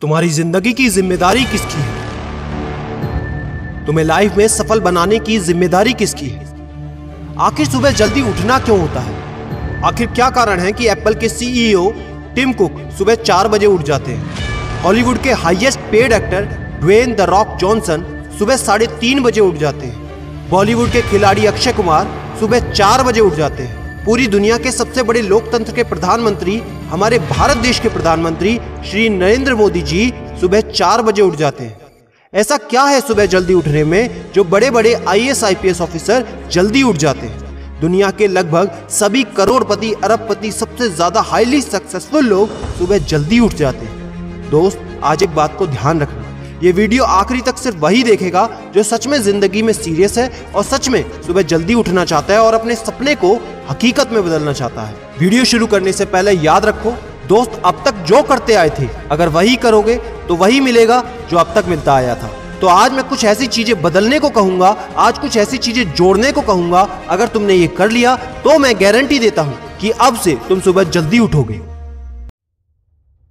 तुम्हारी जिंदगी की जिम्मेदारी किसकी है? तुम्हें लाइफ में सफल बनाने की जिम्मेदारी किसकी है? आखिर सुबह जल्दी उठना क्यों होता है? आखिर क्या कारण है कि एप्पल के सीईओ टिम कुक सुबह 4 बजे उठ जाते हैं? हॉलीवुड के highest paid actor Dwayne the Rock Johnson सुबह 3:30 बजे उठ जाते हैं। बॉलीवुड के खिलाड़ी अक्षय कुमार सुबह 4 बजे उठ जाते हैं। पूरी दुनिया के सबसे बड़े लोकतंत्र के प्रधानमंत्री, हमारे भारत देश के प्रधानमंत्री श्री नरेंद्र मोदी जी सुबह 4 बजे उठ जाते हैं। ऐसा क्या है सुबह जल्दी उठने में जो बड़े बड़े आईएएस आईपीएस ऑफिसर जल्दी उठ जाते हैं? दुनिया के लगभग सभी करोड़पति, अरबपति, सबसे ज्यादा हाईली सक्सेसफुल लोग सुबह जल्दी उठ जाते हैं। दोस्त, आज एक बात को ध्यान रखना, ये वीडियो आखिरी तक सिर्फ वही देखेगा जो सच में जिंदगी में सीरियस है और सच में सुबह जल्दी उठना चाहता है और अपने सपने को हकीकत में बदलना चाहता है। वीडियो शुरू करने से पहले याद रखो दोस्त, अब तक जो करते आए थे अगर वही करोगे तो वही मिलेगा जो अब तक मिलता आया था। तो आज मैं कुछ ऐसी चीजें बदलने को कहूंगा, आज कुछ ऐसी चीजें जोड़ने को कहूंगा। अगर तुमने ये कर लिया तो मैं गारंटी देता हूं कि अब से तुम सुबह जल्दी उठोगे।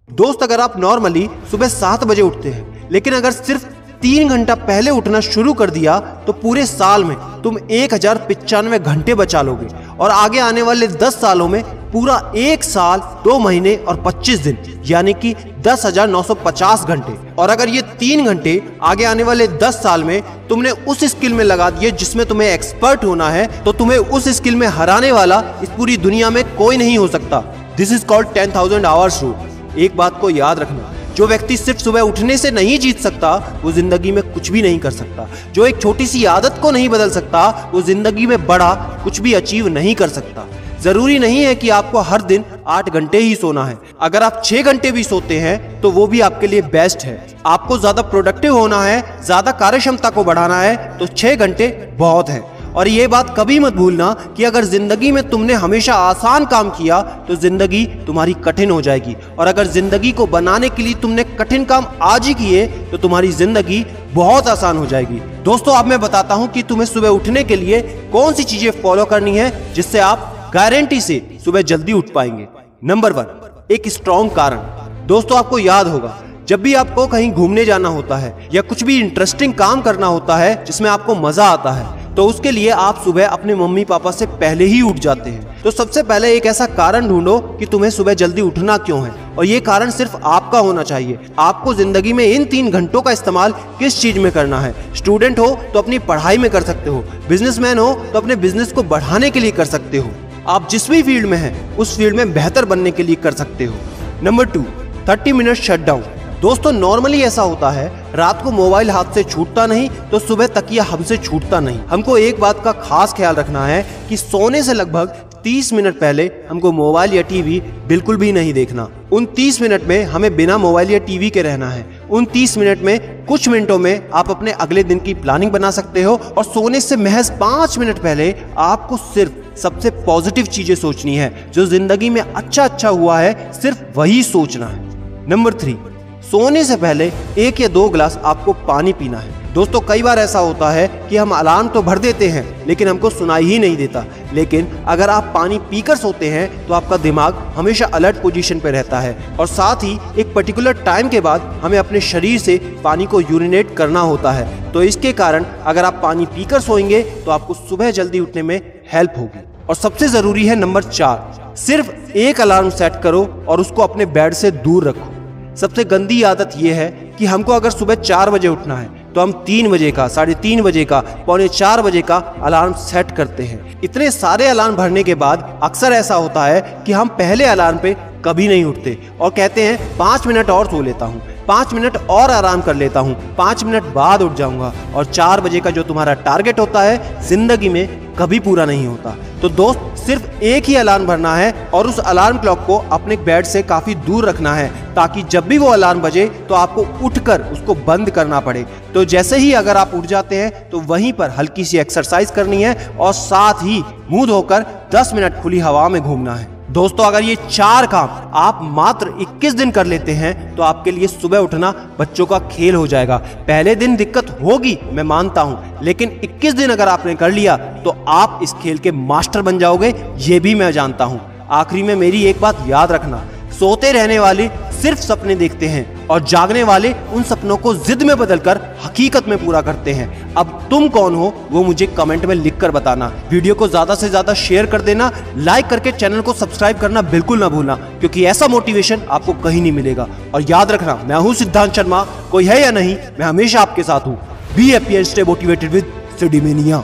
दोस्त, अगर आप नॉर्मली सुबह 7 बजे उठते हैं लेकिन अगर सिर्फ 3 घंटा पहले उठना शुरू कर दिया तो पूरे साल में तुम 1095 घंटे बचा लोगे और आगे आने वाले 10 सालों में पूरा 1 साल 2 महीने और 25 दिन यानी कि 10,950 घंटे। और अगर ये 3 घंटे आगे आने वाले 10 साल में तुमने उस स्किल में लगा दिए जिसमें तुम्हें एक्सपर्ट होना है तो तुम्हें उस स्किल में हराने वाला इस पूरी दुनिया में कोई नहीं हो सकता। This is called 10,000 hours rule. एक बात को याद रखना, जो व्यक्ति सिर्फ सुबह उठने से नहीं जीत सकता वो जिंदगी में कुछ भी नहीं कर सकता। जो एक छोटी सी आदत को नहीं बदल सकता वो जिंदगी में बड़ा कुछ भी अचीव नहीं कर सकता। जरूरी नहीं है कि आपको हर दिन 8 घंटे ही सोना है। अगर आप 6 घंटे भी सोते हैं तो वो भी आपके लिए बेस्ट है। आपको ज्यादा प्रोडक्टिव होना है, ज्यादा कार्यक्षमता को बढ़ाना है तो 6 घंटे बहुत है। और ये बात कभी मत भूलना कि अगर जिंदगी में तुमने हमेशा आसान काम किया तो जिंदगी तुम्हारी कठिन हो जाएगी, और अगर जिंदगी को बनाने के लिए तुमने कठिन काम आज ही किए तो तुम्हारी जिंदगी बहुत आसान हो जाएगी। दोस्तों, अब मैं बताता हूं कि तुम्हें सुबह उठने के लिए कौन सी चीजें फॉलो करनी है जिससे आप गारंटी से सुबह जल्दी उठ पाएंगे। नंबर 1, एक स्ट्रॉन्ग कारण। दोस्तों, आपको याद होगा जब भी आपको कहीं घूमने जाना होता है या कुछ भी इंटरेस्टिंग काम करना होता है जिसमें आपको मजा आता है तो उसके लिए आप सुबह अपने मम्मी पापा से पहले ही उठ जाते हैं। तो सबसे पहले एक ऐसा कारण ढूंढो कि तुम्हें सुबह जल्दी उठना क्यों है, और ये कारण सिर्फ आपका होना चाहिए। आपको जिंदगी में इन 3 घंटों का इस्तेमाल किस चीज में करना है। स्टूडेंट हो तो अपनी पढ़ाई में कर सकते हो, बिजनेसमैन हो तो अपने बिजनेस को बढ़ाने के लिए कर सकते हो, आप जिस भी फील्ड में हैं उस फील्ड में बेहतर बनने के लिए कर सकते हो। Number 2, 30 minute shutdown. दोस्तों, नॉर्मली ऐसा होता है रात को मोबाइल हाथ से छूटता नहीं तो सुबह तकिया हमसे छूटता नहीं। हमको एक बात का खास ख्याल रखना है कि सोने से लगभग 30 मिनट पहले हमको मोबाइल या टीवी बिल्कुल भी नहीं देखना। उन 30 मिनट में हमें बिना मोबाइल या टीवी के रहना है। उन 30 मिनट में कुछ मिनटों में आप अपने अगले दिन की प्लानिंग बना सकते हो, और सोने से महज 5 मिनट पहले आपको सिर्फ सबसे पॉजिटिव चीजें सोचनी है। जो जिंदगी में अच्छा हुआ है सिर्फ वही सोचना है। नंबर 3, सोने से पहले 1 या 2 गिलास आपको पानी पीना है। दोस्तों, कई बार ऐसा होता है कि हम अलार्म तो भर देते हैं लेकिन हमको सुनाई ही नहीं देता। लेकिन अगर आप पानी पीकर सोते हैं तो आपका दिमाग हमेशा अलर्ट पोजीशन पे रहता है, और साथ ही एक पर्टिकुलर टाइम के बाद हमें अपने शरीर से पानी को यूरिनेट करना होता है। तो इसके कारण अगर आप पानी पीकर सोएंगे तो आपको सुबह जल्दी उठने में हेल्प होगी। और सबसे जरूरी है नंबर 4, सिर्फ एक अलार्म सेट करो और उसको अपने बेड से दूर रखो। सबसे गंदी आदत यह है कि हमको अगर सुबह 4 बजे उठना है तो हम 3 बजे का, 3:30 बजे का, 3:45 बजे का अलार्म सेट करते हैं। इतने सारे अलार्म भरने के बाद अक्सर ऐसा होता है कि हम पहले अलार्म पे कभी नहीं उठते और कहते हैं 5 मिनट और सो लेता हूँ, 5 मिनट और आराम कर लेता हूँ, 5 मिनट बाद उठ जाऊंगा, और 4 बजे का जो तुम्हारा टारगेट होता है जिंदगी में कभी पूरा नहीं होता। तो दोस्त, सिर्फ एक ही अलार्म भरना है और उस अलार्म क्लॉक को अपने बेड से काफी दूर रखना है ताकि जब भी वो अलार्म बजे तो आपको उठकर उसको बंद करना पड़े। तो जैसे ही अगर आप उठ जाते हैं तो वहीं पर हल्की सी एक्सरसाइज करनी है और साथ ही मुंह धोकर 10 मिनट खुली हवा में घूमना है। दोस्तों, अगर ये 4 काम आप मात्र 21 दिन कर लेते हैं तो आपके लिए सुबह उठना बच्चों का खेल हो जाएगा। पहले दिन दिक्कत होगी, मैं मानता हूं, लेकिन 21 दिन अगर आपने कर लिया तो आप इस खेल के मास्टर बन जाओगे, ये भी मैं जानता हूं। आखिरी में मेरी एक बात याद रखना, सोते रहने वाले सिर्फ सपने देखते हैं और जागने वाले उन सपनों को जिद में बदलकर हकीकत में पूरा करते हैं। अब तुम कौन हो वो मुझे कमेंट में लिखकर बताना। वीडियो को ज्यादा से ज्यादा शेयर कर देना, लाइक करके चैनल को सब्सक्राइब करना बिल्कुल ना भूलना, क्योंकि ऐसा मोटिवेशन आपको कहीं नहीं मिलेगा। और याद रखना, मैं हूं सिद्धांत शर्मा, कोई है या नहीं, मैं हमेशा आपके साथ हूं। Be happy and stay motivated with सिडीमेनिया।